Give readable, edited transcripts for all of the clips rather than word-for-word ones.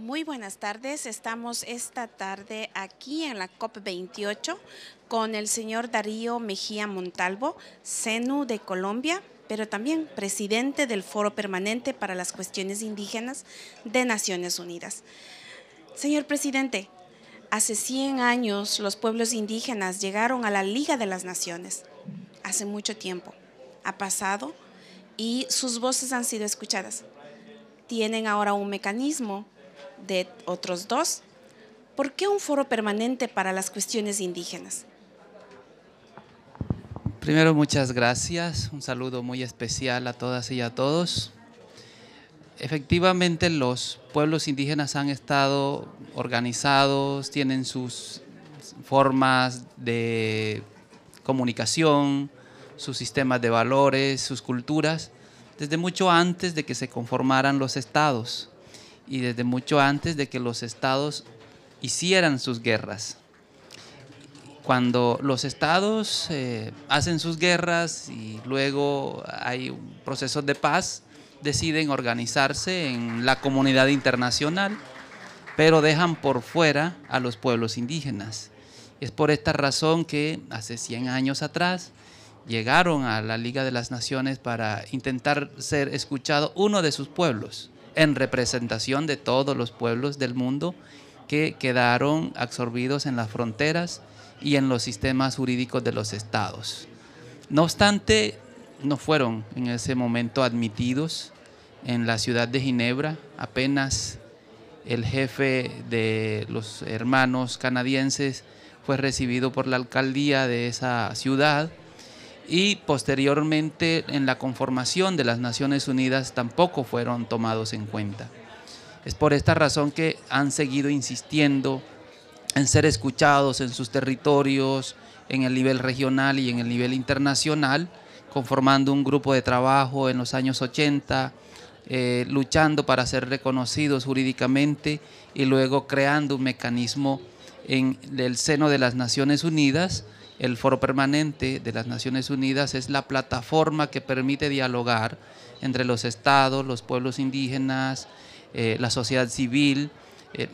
Muy buenas tardes, estamos esta tarde aquí en la COP28 con el señor Darío Mejía Montalvo, CENU de Colombia, pero también presidente del Foro Permanente para las Cuestiones Indígenas de Naciones Unidas. Señor presidente, hace 100 años los pueblos indígenas llegaron a la Liga de las Naciones. Hace mucho tiempo ha pasado y sus voces han sido escuchadas. Tienen ahora un mecanismo de otros dos. ¿Por qué un foro permanente para las cuestiones indígenas? Primero, muchas gracias. Un saludo muy especial a todas y a todos. Efectivamente, los pueblos indígenas han estado organizados, tienen sus formas de comunicación, sus sistemas de valores, sus culturas, desde mucho antes de que se conformaran los estados y desde mucho antes de que los estados hicieran sus guerras. Cuando los estados hacen sus guerras y luego hay un proceso de paz, deciden organizarse en la comunidad internacional, pero dejan por fuera a los pueblos indígenas. Es por esta razón que hace 100 años atrás llegaron a la Liga de las Naciones para intentar ser escuchado uno de sus pueblos, en representación de todos los pueblos del mundo que quedaron absorbidos en las fronteras y en los sistemas jurídicos de los estados. No obstante, no fueron en ese momento admitidos en la ciudad de Ginebra. Apenas el jefe de los hermanos canadienses fue recibido por la alcaldía de esa ciudad y posteriormente en la conformación de las Naciones Unidas tampoco fueron tomados en cuenta. Es por esta razón que han seguido insistiendo en ser escuchados en sus territorios, en el nivel regional y en el nivel internacional, conformando un grupo de trabajo en los años 80, luchando para ser reconocidos jurídicamente y luego creando un mecanismo en el seno de las Naciones Unidas. El Foro Permanente de las Naciones Unidas es la plataforma que permite dialogar entre los estados, los pueblos indígenas, la sociedad civil,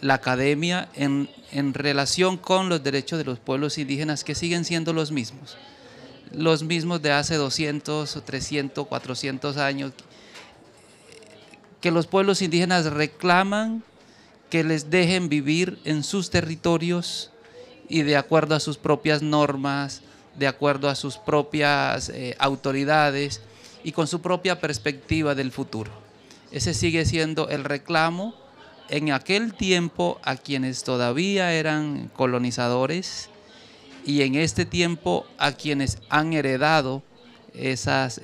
la academia en relación con los derechos de los pueblos indígenas, que siguen siendo los mismos de hace 200, 300, 400 años, que los pueblos indígenas reclaman que les dejen vivir en sus territorios y de acuerdo a sus propias normas, de acuerdo a sus propias autoridades y con su propia perspectiva del futuro. Ese sigue siendo el reclamo en aquel tiempo a quienes todavía eran colonizadores y en este tiempo a quienes han heredado esas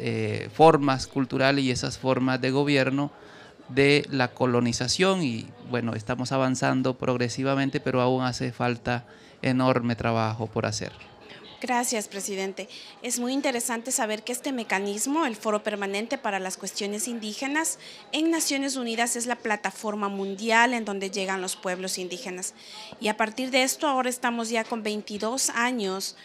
formas culturales y esas formas de gobierno de la colonización. Y bueno, estamos avanzando progresivamente, pero aún hace falta enorme trabajo por hacer. Gracias, presidente. Es muy interesante saber que este mecanismo, el Foro Permanente para las Cuestiones Indígenas, en Naciones Unidas es la plataforma mundial en donde llegan los pueblos indígenas. Y a partir de esto, ahora estamos ya con 22 años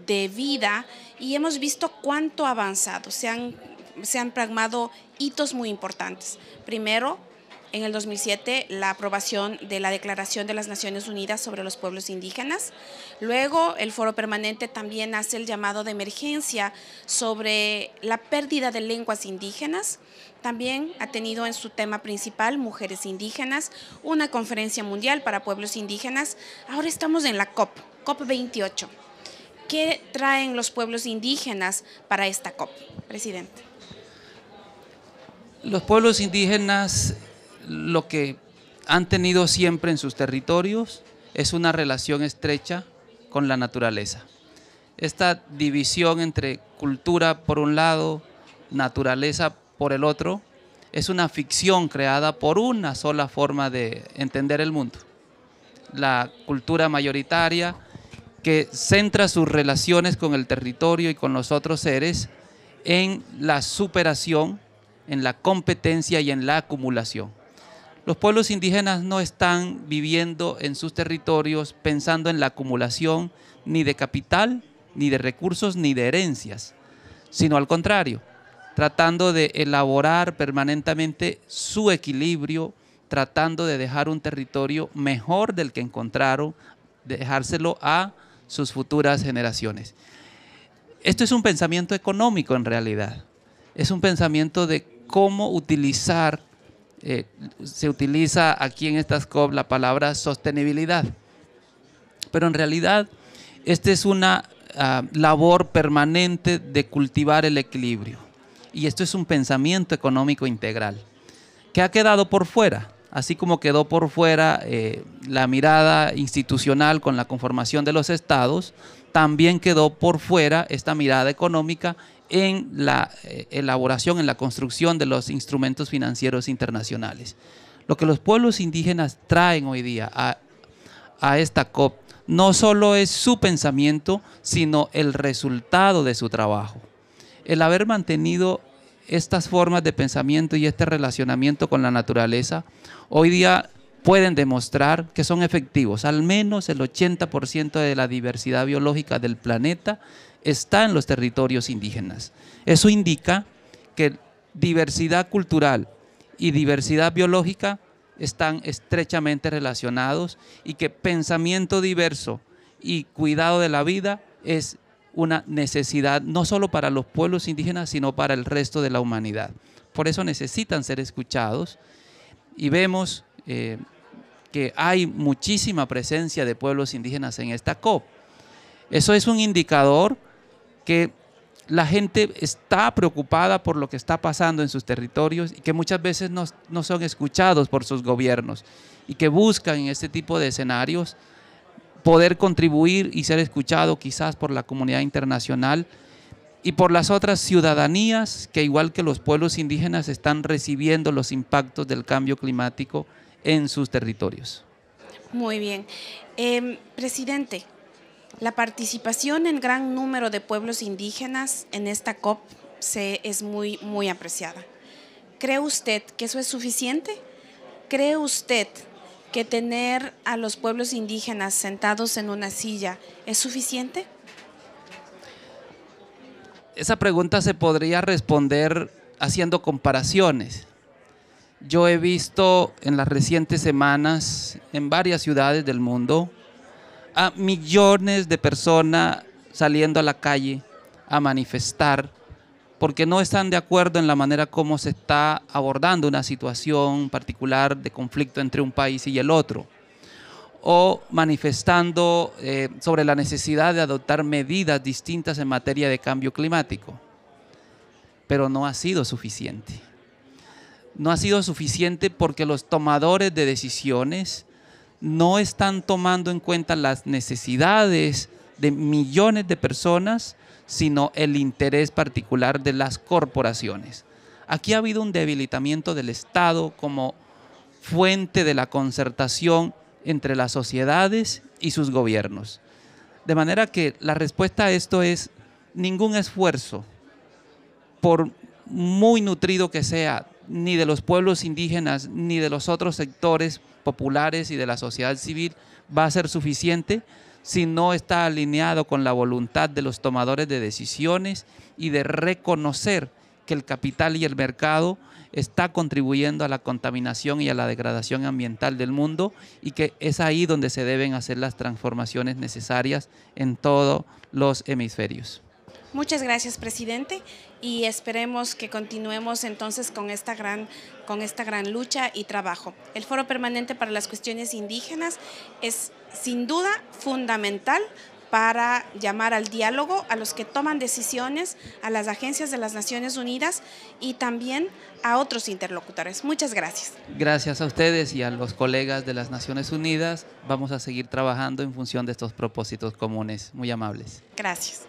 de vida y hemos visto cuánto ha avanzado. Se han plasmado hitos muy importantes. Primero, en el 2007, la aprobación de la Declaración de las Naciones Unidas sobre los pueblos indígenas. Luego, el Foro Permanente también hace el llamado de emergencia sobre la pérdida de lenguas indígenas. También ha tenido en su tema principal Mujeres Indígenas, una conferencia mundial para pueblos indígenas. Ahora estamos en la COP28. ¿Qué traen los pueblos indígenas para esta COP, presidente? Los pueblos indígenas lo que han tenido siempre en sus territorios es una relación estrecha con la naturaleza. Esta división entre cultura por un lado, naturaleza por el otro, es una ficción creada por una sola forma de entender el mundo. La cultura mayoritaria que centra sus relaciones con el territorio y con los otros seres en la superación, en la competencia y en la acumulación. Los pueblos indígenas no están viviendo en sus territorios pensando en la acumulación ni de capital, ni de recursos, ni de herencias, sino al contrario, tratando de elaborar permanentemente su equilibrio tratando de dejar un territorio mejor del que encontraron, dejárselo a sus futuras generaciones. Esto es un pensamiento económico en realidad, es un pensamiento de cómo utilizar, se utiliza aquí en estas COP la palabra sostenibilidad, pero en realidad esta es una labor permanente de cultivar el equilibrio, y esto es un pensamiento económico integral que ha quedado por fuera, así como quedó por fuera la mirada institucional con la conformación de los estados, también quedó por fuera esta mirada económica en la elaboración, en la construcción de los instrumentos financieros internacionales. Lo que los pueblos indígenas traen hoy día a esta COP no solo es su pensamiento, sino el resultado de su trabajo. El haber mantenido estas formas de pensamiento y este relacionamiento con la naturaleza, hoy día pueden demostrar que son efectivos. Al menos el 80% de la diversidad biológica del planeta está en los territorios indígenas. Eso indica que diversidad cultural y diversidad biológica están estrechamente relacionados y que pensamiento diverso y cuidado de la vida es una necesidad no solo para los pueblos indígenas, sino para el resto de la humanidad. Por eso necesitan ser escuchados y vemos que hay muchísima presencia de pueblos indígenas en esta COP. Eso es un indicador que la gente está preocupada por lo que está pasando en sus territorios y que muchas veces no son escuchados por sus gobiernos y que buscan en este tipo de escenarios poder contribuir y ser escuchado quizás por la comunidad internacional y por las otras ciudadanías que, igual que los pueblos indígenas, están recibiendo los impactos del cambio climático en sus territorios. Muy bien. Presidente, la participación en gran número de pueblos indígenas en esta COP es muy apreciada. ¿Cree usted que eso es suficiente? ¿Cree usted que tener a los pueblos indígenas sentados en una silla es suficiente? Esa pregunta se podría responder haciendo comparaciones. Yo he visto en las recientes semanas en varias ciudades del mundo a millones de personas saliendo a la calle a manifestar porque no están de acuerdo en la manera como se está abordando una situación particular de conflicto entre un país y el otro, o manifestando sobre la necesidad de adoptar medidas distintas en materia de cambio climático. Pero no ha sido suficiente. No ha sido suficiente porque los tomadores de decisiones no están tomando en cuenta las necesidades de millones de personas, sino el interés particular de las corporaciones. Aquí ha habido un debilitamiento del Estado como fuente de la concertación entre las sociedades y sus gobiernos. De manera que la respuesta a esto es ningún esfuerzo, por muy nutrido que sea, ni de los pueblos indígenas, ni de los otros sectores populares y de la sociedad civil, va a ser suficiente si no está alineado con la voluntad de los tomadores de decisiones y de reconocer que el capital y el mercado está contribuyendo a la contaminación y a la degradación ambiental del mundo y que es ahí donde se deben hacer las transformaciones necesarias en todos los hemisferios. Muchas gracias, presidente, y esperemos que continuemos entonces con esta gran lucha y trabajo. El Foro Permanente para las Cuestiones Indígenas es sin duda fundamental para llamar al diálogo a los que toman decisiones, a las agencias de las Naciones Unidas y también a otros interlocutores. Muchas gracias. Gracias a ustedes y a los colegas de las Naciones Unidas. Vamos a seguir trabajando en función de estos propósitos comunes. Muy amables. Gracias.